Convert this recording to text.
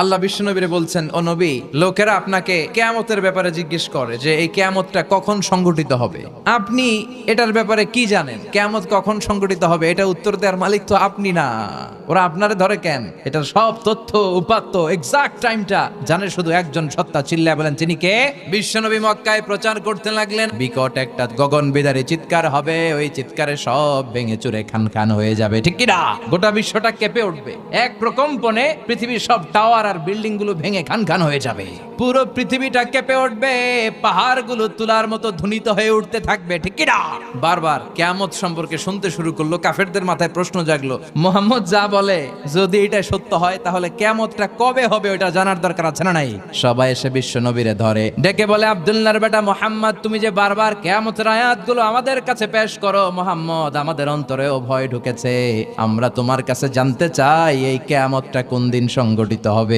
আল্লাহ বিশ্বনবীরে বলছেন, ও নবী, লোকেরা আপনাকে কিয়ামতের ব্যাপারে জিজ্ঞেস করে যে এই কিয়ামতটা কখন সংঘটিত হবে, আপনি এটার ব্যাপারে কি জানেন? কিয়ামত কখন সংঘটিত হবে এটা উত্তর দেওয়ার মালিক তো আপনি না, ওরা আপনারে ধরে কেন? এটার সব তথ্য উপাত্ত এক্সাক্ট টাইমটা জানে শুধু একজন সত্তা। চিল্লায় বলেন তিনি কে? বিশ্বনবী মক্কায় প্রচার করতে লাগলেন, বিকট একটা গগন বিদারী চিৎকার হবে, ওই চিৎকারে সব ভেঙে চুরে খান খান হয়ে যাবে, ঠিক কিনা? গোটা বিশ্বটা কেঁপে উঠবে, এক প্রকম্পনে পৃথিবীর সব টাওয়ার আর বিল্ডিং গুলো ভেঙে খান খান হয়ে যাবে, পুরো পৃথিবীটা কেঁপে উঠবে, পাহাড়গুলো তুলার মতো ধ্বনিত হয়ে উঠতে থাকবে, ঠিক কিনা? বারবার কিয়ামত সম্পর্কে শুনতে শুরু করলো, কাফেরদের মাথায় প্রশ্ন জাগলো, মুহাম্মদ যা বলে যদি এটা সত্য হয় তাহলে কিয়ামতটা কবে হবে ওটা জানার দরকার আছে না নাই? সবাই এসে বিশ্ব নবীরে ধরে, ডেকে বলে, আব্দুল্লাহর বেটা মুহাম্মদ, তুমি যে বারবার কিয়ামতের আয়াতগুলো আমাদের কাছে পেশ করো, মুহাম্মদ আমাদের অন্তরেও ভয় ঢুকেছে, আমরা তোমার কাছে জানতে চাই এই কিয়ামতটা কোন দিন সংঘটিত হবে।